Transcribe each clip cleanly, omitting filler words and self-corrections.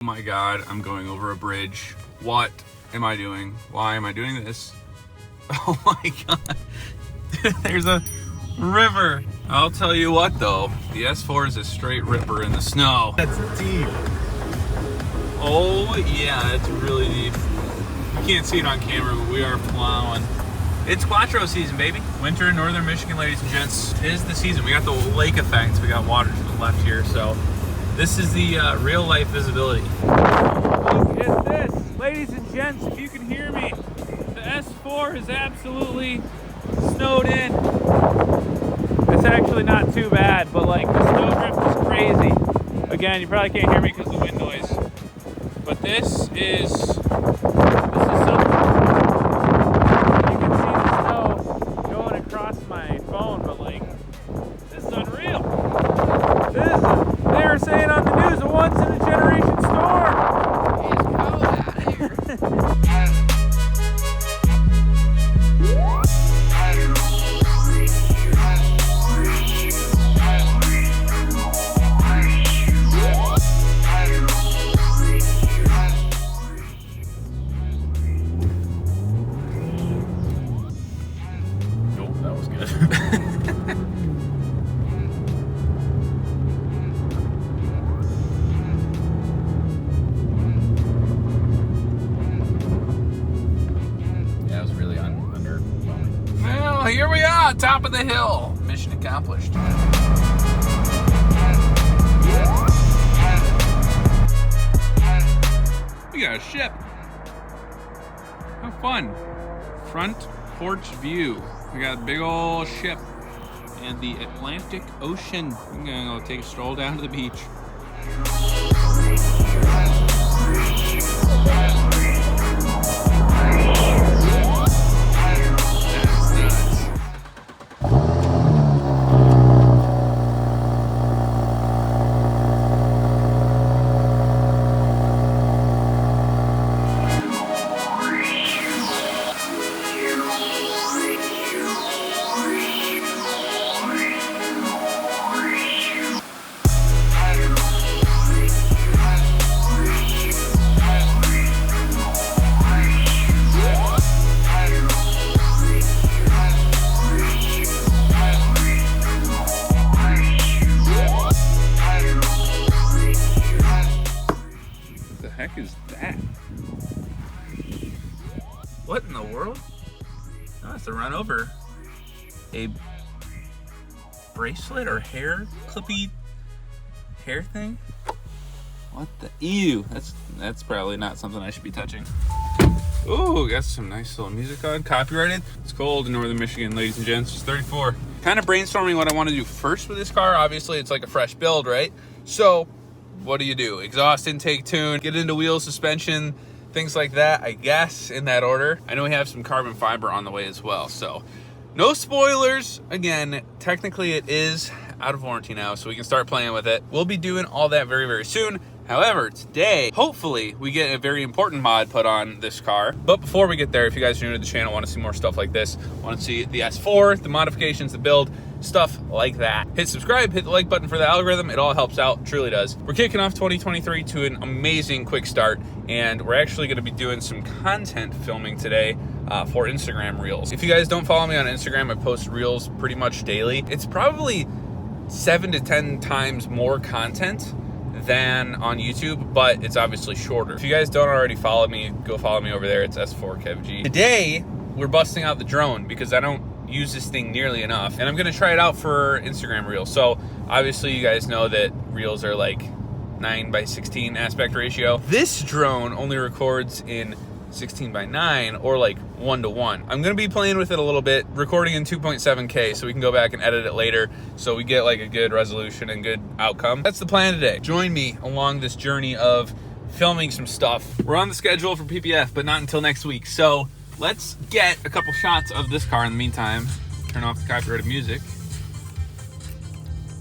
Oh my God, I'm going over a bridge. What am I doing? Why am I doing this? Oh my God, there's a river. I'll tell you what though, the S4 is a straight ripper in the snow. That's deep. Oh yeah, it's really deep. You can't see it on camera, but we are plowing. It's Quattro season, baby. Winter in northern Michigan, ladies and gents, is the season. We got the lake effect. We got water to the left here, so this is the real life visibility. Look at this, ladies and gents, if you can hear me. The S4 is absolutely snowed in. It's actually not too bad, but like the snowdrift is crazy. Again, you probably can't hear me because of the wind noise. But this is something. You can see the snow going across my phone, but like, this is unreal. They were saying on the news, a once in a generation storm. It's cold out here. Here we are, top of the hill. Mission accomplished. We got a ship. How fun. Front porch view. We got a big old ship and the Atlantic Ocean. I'm gonna go take a stroll down to the beach. Heck is that? What in the world? I have to run over a bracelet or hair clippy hair thing. What the ew? That's probably not something I should be touching. Ooh, got some nice little music on. Copyrighted. It's cold in northern Michigan, ladies and gents. It's 34. Kind of brainstorming what I want to do first with this car. Obviously, it's like a fresh build, right? So what do? Exhaust intake tune, get into wheel suspension, things like that, I guess, in that order. I know we have some carbon fiber on the way as well, so no spoilers. Again, technically it is out of warranty now, so we can start playing with it. We'll be doing all that very, very soon. However, today, hopefully, we get a very important mod put on this car. But before we get there, if you guys are new to the channel, want to see more stuff like this, want to see the S4, the modifications, the build, stuff like that, hit subscribe, hit the like button for the algorithm. It all helps out, truly does. We're kicking off 2023 to an amazing quick start, and we're actually going to be doing some content filming today for Instagram Reels. If you guys don't follow me on Instagram, I post Reels pretty much daily. It's probably 7 to 10 times more content than on YouTube, but it's obviously shorter. If you guys don't already follow me, go follow me over there. It's S4KevG. Today, we're busting out the drone because I don't use this thing nearly enough, and I'm gonna try it out for Instagram Reels. So obviously you guys know that Reels are like 9:16 aspect ratio. This drone only records in 16:9 or like 1:1. I'm gonna be playing with it a little bit, recording in 2.7K so we can go back and edit it later so we get like a good resolution and good outcome. That's the plan today. Join me along this journey of filming some stuff. We're on the schedule for PPF, but not until next week. So let's get a couple shots of this car in the meantime. Turn off the copyrighted music.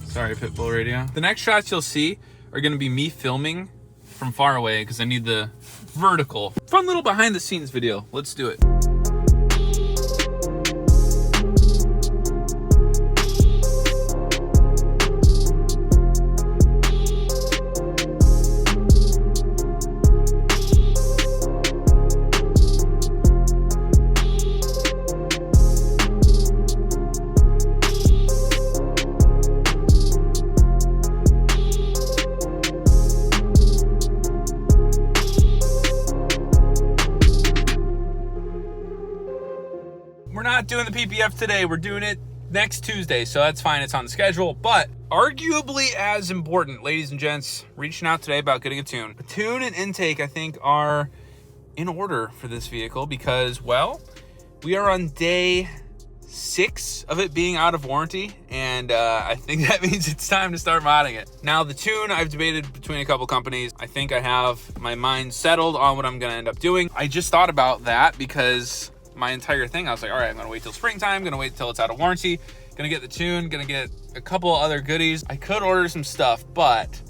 Sorry, Pitbull Radio. The next shots you'll see are gonna be me filming from far away because I need the vertical. Fun little behind the scenes video. Let's do it. doing the PPF today. We're doing it next Tuesday, so that's fine. It's on the schedule. But arguably as important, ladies and gents, reaching out today about getting a tune. A tune and intake, I think, are in order for this vehicle because, well, we are on day 6 of it being out of warranty, and I think that means it's time to start modding it. Now, the tune, I've debated between a couple companies. I think I have my mind settled on what I'm gonna end up doing. I just thought about that because my entire thing, I was like, all right, I'm gonna wait till springtime, gonna wait till it's out of warranty, gonna get the tune, gonna get a couple other goodies. I could order some stuff, but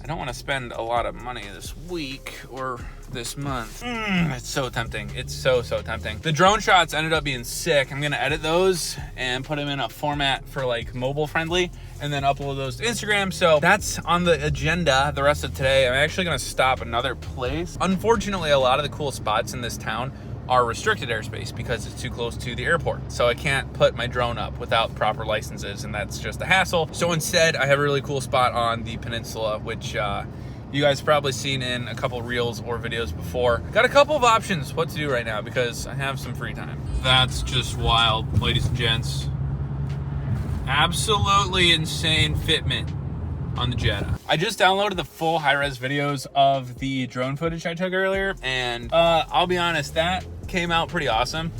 I don't want to spend a lot of money this week or this month. It's so tempting. It's so tempting. The drone shots ended up being sick. I'm gonna edit those and put them in a format for like mobile friendly and then upload those to Instagram. So that's on the agenda the rest of today. I'm actually gonna stop another place. Unfortunately, a lot of the cool spots in this town are restricted airspace because it's too close to the airport. So I can't put my drone up without proper licenses, and that's just a hassle. So instead, I have a really cool spot on the peninsula, which you guys have probably seen in a couple reels or videos before. Got a couple of options what to do right now because I have some free time. That's just wild, ladies and gents. Absolutely insane fitment on the Jetta. I just downloaded the full high-res videos of the drone footage I took earlier, and I'll be honest, that came out pretty awesome.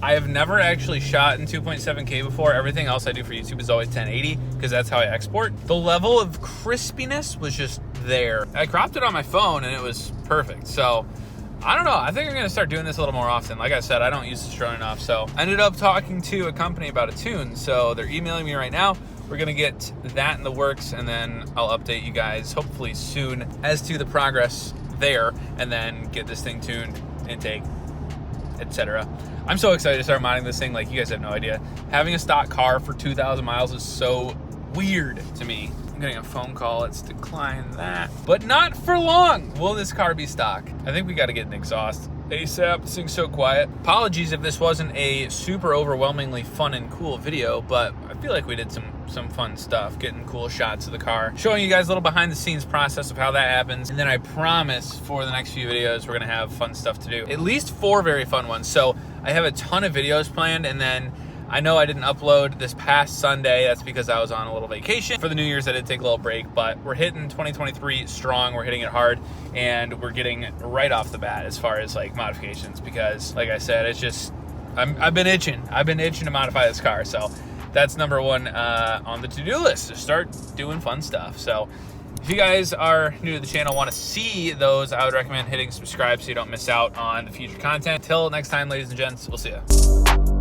I have never actually shot in 2.7K before. Everything else I do for YouTube is always 1080 because that's how I export. The level of crispiness was just there. I cropped it on my phone and it was perfect. So I don't know. I think I'm gonna start doing this a little more often. Like I said, I don't use this drone enough. So I ended up talking to a company about a tune. So they're emailing me right now. We're gonna get that in the works, and then I'll update you guys hopefully soon as to the progress there, and then get this thing tuned, intake, etc. I'm so excited to start modding this thing. Like, you guys have no idea. Having a stock car for 2,000 miles is so weird to me. I'm getting a phone call. Let's decline that. But not for long will this car be stock. I think we got to get an exhaust ASAP. This thing's so quiet. Apologies if this wasn't a super overwhelmingly fun and cool video, but I feel like we did some fun stuff, getting cool shots of the car, showing you guys a little behind the scenes process of how that happens. And then I promise for the next few videos, we're gonna have fun stuff to do. At least 4 very fun ones. So I have a ton of videos planned, and then I know I didn't upload this past Sunday. That's because I was on a little vacation. For the New Year's, I did take a little break, but we're hitting 2023 strong. We're hitting it hard, and we're getting right off the bat as far as like modifications, because like I said, it's just, I've been itching. I've been itching to modify this car. So that's number 1 on the to-do list, to start doing fun stuff. So if you guys are new to the channel, want to see those, I would recommend hitting subscribe so you don't miss out on the future content. Till next time, ladies and gents, we'll see ya.